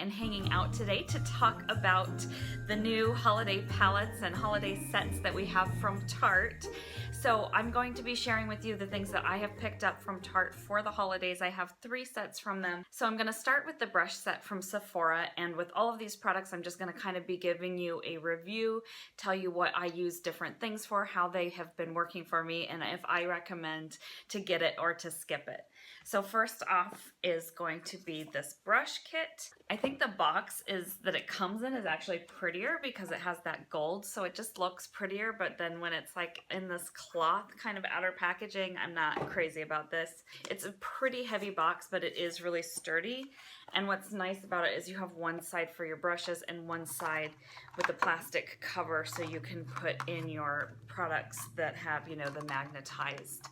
and hanging out today to talk about the new holiday palettes and holiday sets that we have from Tarte. So I'm going to be sharing with you the things that I have picked up from Tarte for the holidays. I have 3 sets from them. So I'm going to start with the brush set from Sephora, and with all of these products I'm just going to kind of be giving you a review, tell you what I use different things for, how they have been working for me, and if I recommend to get it or to skip it. So first off is going to be this brush kit. I think the box that it comes in is actually prettier because it has that gold, so it just looks prettier, but then when it's like in this cloth kind of outer packaging, I'm not crazy about this. It's a pretty heavy box, but it is really sturdy, and what's nice about it is you have one side for your brushes and one side with the plastic cover so you can put in your products that have, you know, the magnetized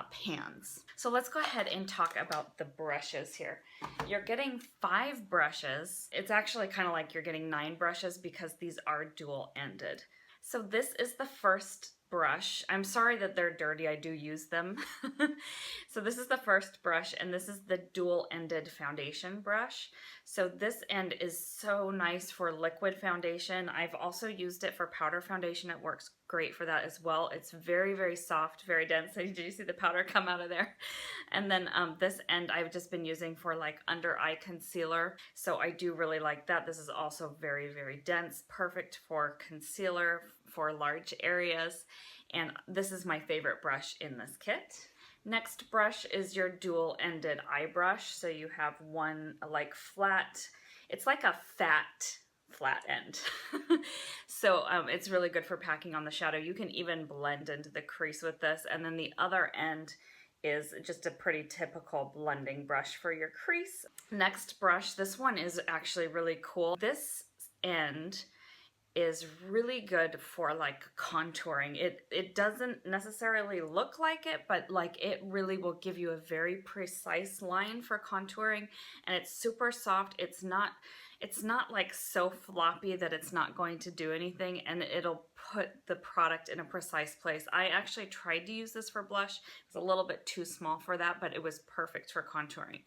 pans. So let's go ahead and talk about the brushes here. You're getting 5 brushes. It's actually kind of like you're getting 9 brushes because these are dual-ended. So this is the first brush. I'm sorry that they're dirty, I do use them. So this is the first brush, and this is the dual-ended foundation brush. So this end is so nice for liquid foundation. I've also used it for powder foundation. It works great for that as well. It's very, very soft, very dense. Did you see the powder come out of there? And then this end I've just been using for like under eye concealer. So I do really like that. This is also very, very dense, perfect for concealer, for large areas. And this is my favorite brush in this kit. Next brush is your dual-ended eye brush. So you have one like flat, it's like a flat end. So it's really good for packing on the shadow. You can even blend into the crease with this. And then the other end is just a pretty typical blending brush for your crease. Next brush, this one is actually really cool. This end is really good for like contouring. It doesn't necessarily look like it, but like it really will give you a very precise line for contouring, and it's super soft. It's not like so floppy that it's not going to do anything, and it'll put the product in a precise place. I actually tried to use this for blush. It's a little bit too small for that, but it was perfect for contouring.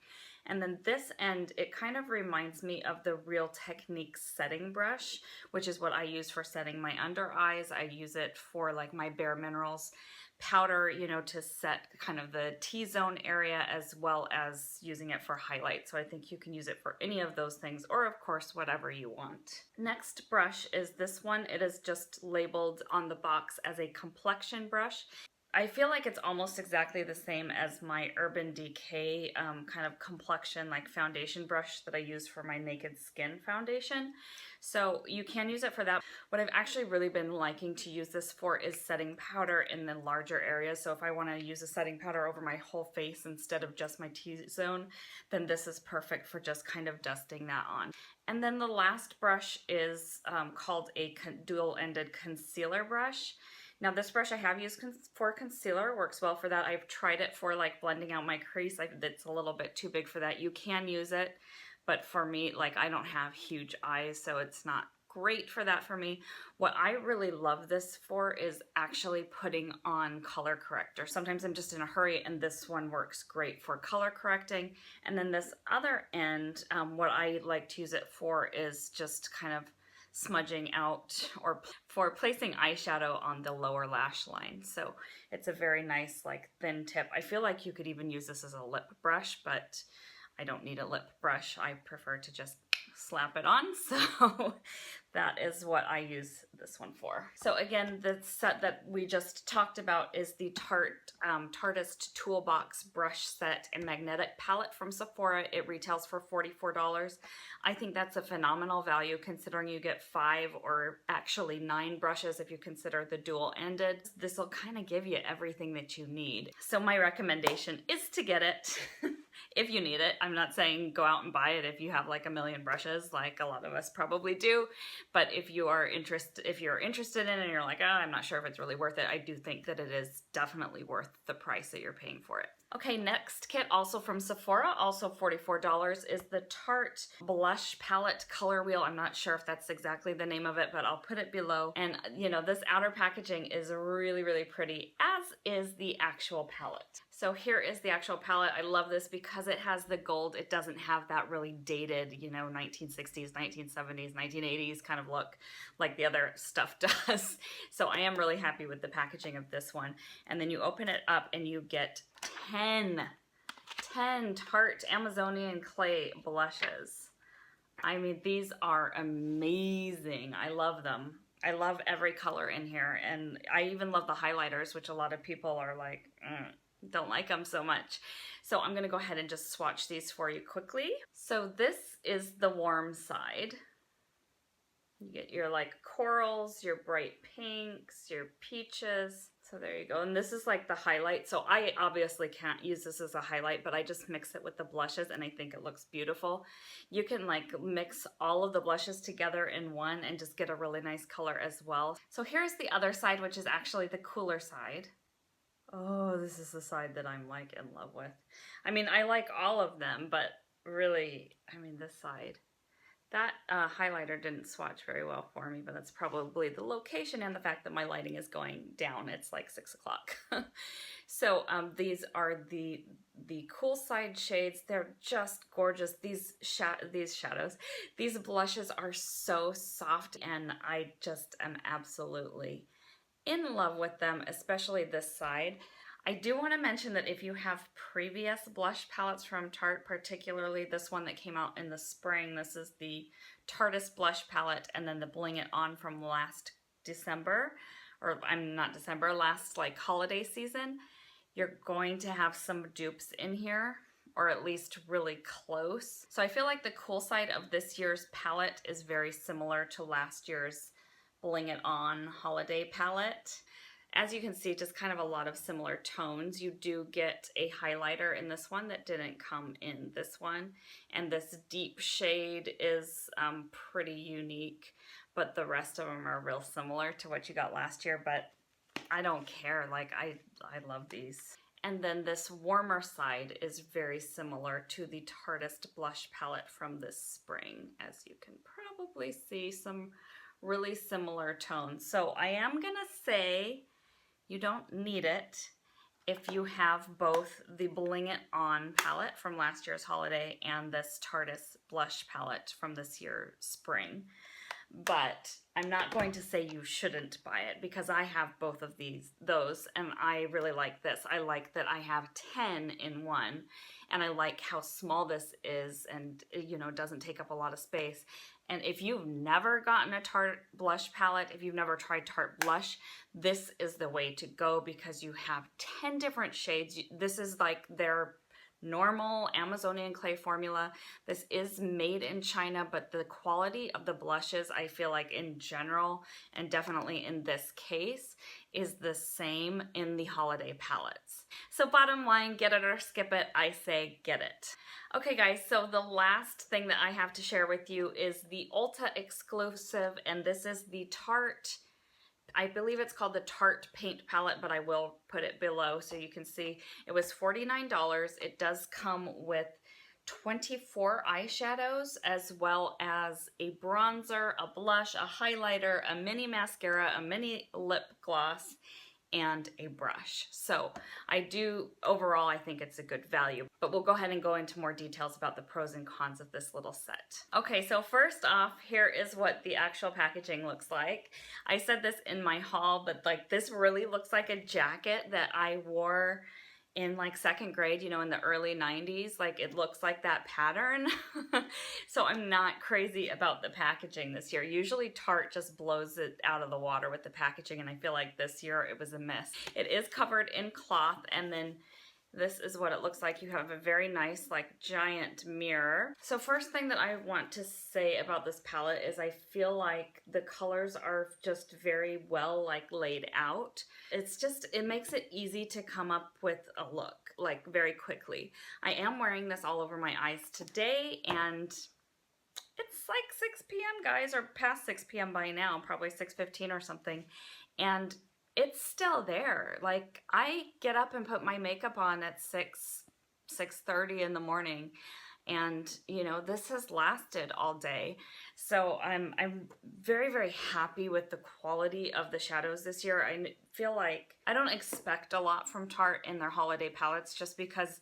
And then this end, it kind of reminds me of the Real Technique setting brush, which is what I use for setting my under eyes. I use it for like my Bare Minerals powder, you know, to set kind of the T-zone area, as well as using it for highlight. So I think you can use it for any of those things, or of course, whatever you want. Next brush is this one. It is just labeled on the box as a complexion brush. I feel like it's almost exactly the same as my Urban Decay kind of complexion like foundation brush that I use for my Naked Skin foundation. So you can use it for that. What I've actually really been liking to use this for is setting powder in the larger areas. So if I want to use a setting powder over my whole face instead of just my T-zone, then this is perfect for just kind of dusting that on. And then the last brush is called a dual-ended concealer brush. Now this brush I have used for concealer, works well for that. I've tried it for like blending out my crease. It's a little bit too big for that. You can use it, but for me, like I don't have huge eyes, so it's not great for that for me. What I really love this for is actually putting on color corrector. Sometimes I'm just in a hurry, and this one works great for color correcting. And then this other end, what I like to use it for is just kind of smudging out or for placing eyeshadow on the lower lash line. So it's a very nice like thin tip. I feel like you could even use this as a lip brush, but I don't need a lip brush. I prefer to just slap it on. So that is what I use this one for. So again, the set that we just talked about is the Tarteist Toolbox brush set and magnetic palette from Sephora. It retails for $44. I think that's a phenomenal value considering you get 5 or actually 9 brushes if you consider the dual-ended. This will kind of give you everything that you need. So my recommendation is to get it if you need it. I'm not saying go out and buy it if you have like a million brushes, like a lot of us probably do. But if you're interested in it and you're like, oh, I'm not sure if it's really worth it, I do think that it is definitely worth the price that you're paying for it. Okay, next kit, also from Sephora, also $44, is the Tarte Blush Palette Color Wheel. I'm not sure if that's exactly the name of it, but I'll put it below. And you know, this outer packaging is really, really pretty, as is the actual palette. So here is the actual palette. I love this because it has the gold. It doesn't have that really dated, you know, 1960s, 1970s, 1980s kind of look like the other stuff does. So I am really happy with the packaging of this one. And then you open it up and you get 10 Tarte Amazonian Clay blushes. I mean, these are amazing. I love them. I love every color in here, and I even love the highlighters, which a lot of people are like, don't like them so much. So I'm gonna go ahead and just swatch these for you quickly. So this is the warm side. You get your like corals, your bright pinks, your peaches. So there you go. And this is like the highlight. So I obviously can't use this as a highlight, but I just mix it with the blushes and I think it looks beautiful. You can like mix all of the blushes together in one and just get a really nice color as well. So here's the other side, which is actually the cooler side. Oh, this is the side that I'm like in love with. I mean, I like all of them, but really, I mean, this side. That highlighter didn't swatch very well for me, but that's probably the location and the fact that my lighting is going down. It's like 6 o'clock. So these are the cool side shades. They're just gorgeous. These shadows, these blushes are so soft, and I just am absolutely in love with them, especially this side. I do want to mention that if you have previous blush palettes from Tarte, particularly this one that came out in the spring, this is the Tarteist blush palette, and then the Bling It On from last December, or I'm not December, last like holiday season, you're going to have some dupes in here, or at least really close. So I feel like the cool side of this year's palette is very similar to last year's Bling It On holiday palette. As you can see, just kind of a lot of similar tones. You do get a highlighter in this one that didn't come in this one. And this deep shade is pretty unique, but the rest of them are real similar to what you got last year, but I don't care. Like, I love these. And then this warmer side is very similar to the Tarteist blush palette from this spring. As you can probably see, some really similar tones. So I am gonna say, you don't need it if you have both the Bling It On palette from last year's holiday and this Tarteist blush palette from this year's spring. But I'm not going to say you shouldn't buy it, because I have both of those, and I really like this. I like that I have 10 in one, and I like how small this is, and you know, doesn't take up a lot of space. And if you've never gotten a Tarte blush palette, if you've never tried Tarte blush, this is the way to go, because you have 10 different shades. This is like their normal Amazonian clay formula. This is made in China, but the quality of the blushes, I feel like in general, and definitely in this case, is the same in the holiday palettes. So bottom line, get it or skip it. I say get it. Okay guys, so the last thing that I have to share with you is the Ulta Exclusive, and this is the Tarte, I believe it's called the Tarte Paint Palette, but I will put it below so you can see. It was $49. It does come with 24 eyeshadows, as well as a bronzer, a blush, a highlighter, a mini mascara, a mini lip gloss, and a brush. So overall, I think it's a good value, but we'll go ahead and go into more details about the pros and cons of this little set. Okay, so first off, here is what the actual packaging looks like. I said this in my haul, but like, this really looks like a jacket that I wore in like second grade, you know, in the early 90s. Like, it looks like that pattern. So I'm not crazy about the packaging this year. Usually Tarte just blows it out of the water with the packaging, and I feel like this year it was a miss. It is covered in cloth, and then this is what it looks like. You have a very nice, like, giant mirror. So first thing that I want to say about this palette is I feel like the colors are just very well, like, laid out. It makes it easy to come up with a look, like, very quickly. I am wearing this all over my eyes today, and it's like 6 p.m. guys, or past 6 p.m. by now, probably 6:15 or something. And it's still there. Like, I get up and put my makeup on at 6:30 in the morning, and you know, this has lasted all day. So I'm very, very happy with the quality of the shadows this year. I feel like I don't expect a lot from Tarte in their holiday palettes, just because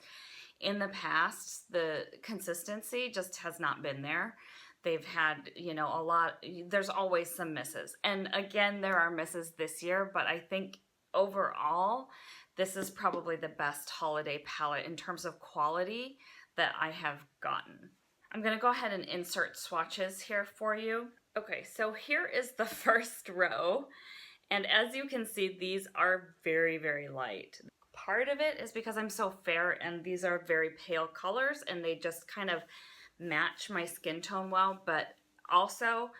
in the past the consistency just has not been there. They've had, you know, a lot, there's always some misses. And again, there are misses this year, but I think overall, this is probably the best holiday palette in terms of quality that I have gotten. I'm gonna go ahead and insert swatches here for you. Okay, so here is the first row. And as you can see, these are very, very light. Part of it is because I'm so fair and these are very pale colors and they just kind of match my skin tone well, but also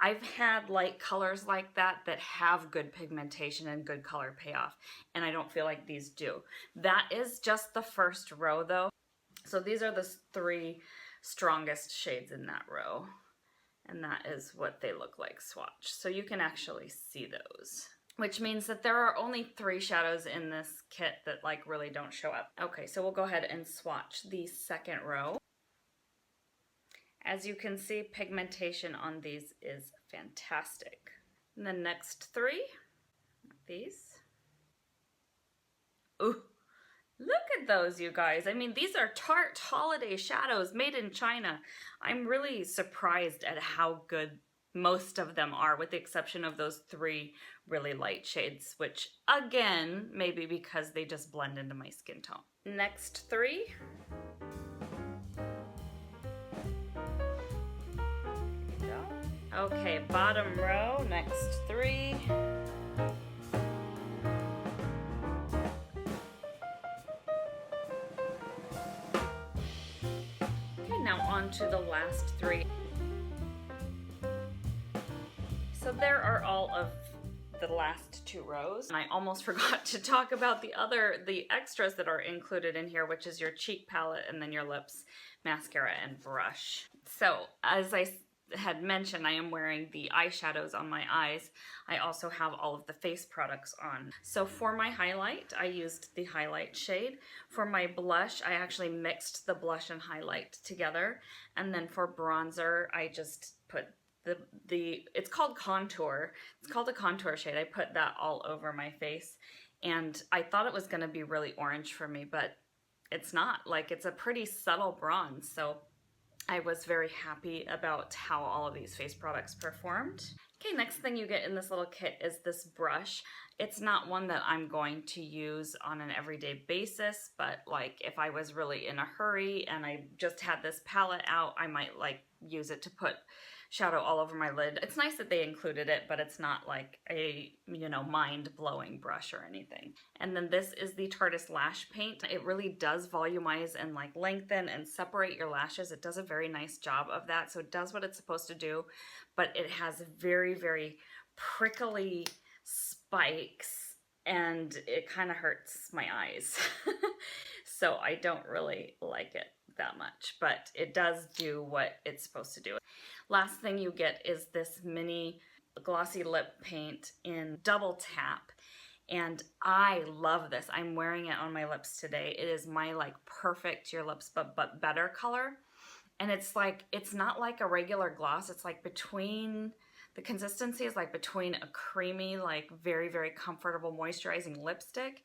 I've had light colors like that have good pigmentation and good color payoff, and I don't feel like these do. That is just the first row though. So these are the 3 strongest shades in that row, and that is what they look like swatched. So you can actually see those, which means that there are only 3 shadows in this kit that like really don't show up. Okay, so we'll go ahead and swatch the second row. As you can see, pigmentation on these is fantastic. And the next 3, these. Ooh, look at those, you guys. I mean, these are Tarte holiday shadows made in China. I'm really surprised at how good most of them are, with the exception of those 3 really light shades, which again, maybe because they just blend into my skin tone. Next 3. Okay, bottom row, next 3. Okay, now on to the last 3. So there are all of the last 2 rows. And I almost forgot to talk about the extras that are included in here, which is your cheek palette and then your lips, mascara, and brush. So as I had mentioned, I am wearing the eyeshadows on my eyes. I also have all of the face products on. So for my highlight, I used the highlight shade. For my blush, I actually mixed the blush and highlight together. And then for bronzer, I just put it's called contour. It's called a contour shade. I put that all over my face. And I thought it was gonna be really orange for me, but it's not. Like, it's a pretty subtle bronze. So I was very happy about how all of these face products performed. Okay, next thing you get in this little kit is this brush. It's not one that I'm going to use on an everyday basis, but like if I was really in a hurry and I just had this palette out, I might like use it to put shadow all over my lid. It's nice that they included it, but it's not like a, you know, mind-blowing brush or anything. And then this is the Tarteist Lash Paint. It really does volumize and like lengthen and separate your lashes. It does a very nice job of that. So it does what it's supposed to do, but it has very, very prickly spikes and it kind of hurts my eyes. So I don't really like it that much, but it does do what it's supposed to do. Last thing you get is this mini glossy lip paint in Double Tap, and I love this. I'm wearing it on my lips today. It is my like perfect your lips but better color, and it's like, it's not like a regular gloss. It's like between, the consistency is like between a creamy, like very, very comfortable moisturizing lipstick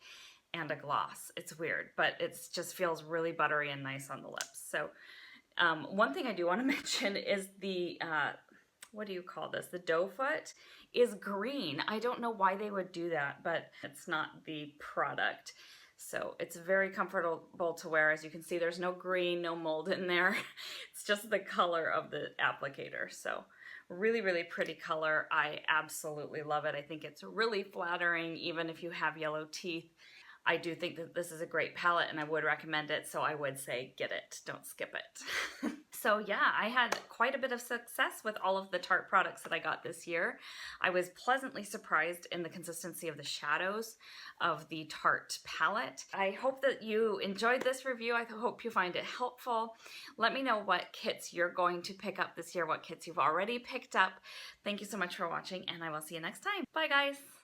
and a gloss. It's weird, but it just feels really buttery and nice on the lips. So one thing I do want to mention is the, what do you call this? The doe foot is green. I don't know why they would do that, but it's not the product. So it's very comfortable to wear. As you can see, there's no green, no mold in there. It's just the color of the applicator. So really, really pretty color. I absolutely love it. I think it's really flattering, even if you have yellow teeth. I do think that this is a great palette and I would recommend it, so I would say get it, don't skip it. So yeah, I had quite a bit of success with all of the Tarte products that I got this year. I was pleasantly surprised in the consistency of the shadows of the Tarte palette. I hope that you enjoyed this review. I hope you find it helpful. Let me know what kits you're going to pick up this year, what kits you've already picked up. Thank you so much for watching, and I will see you next time. Bye guys!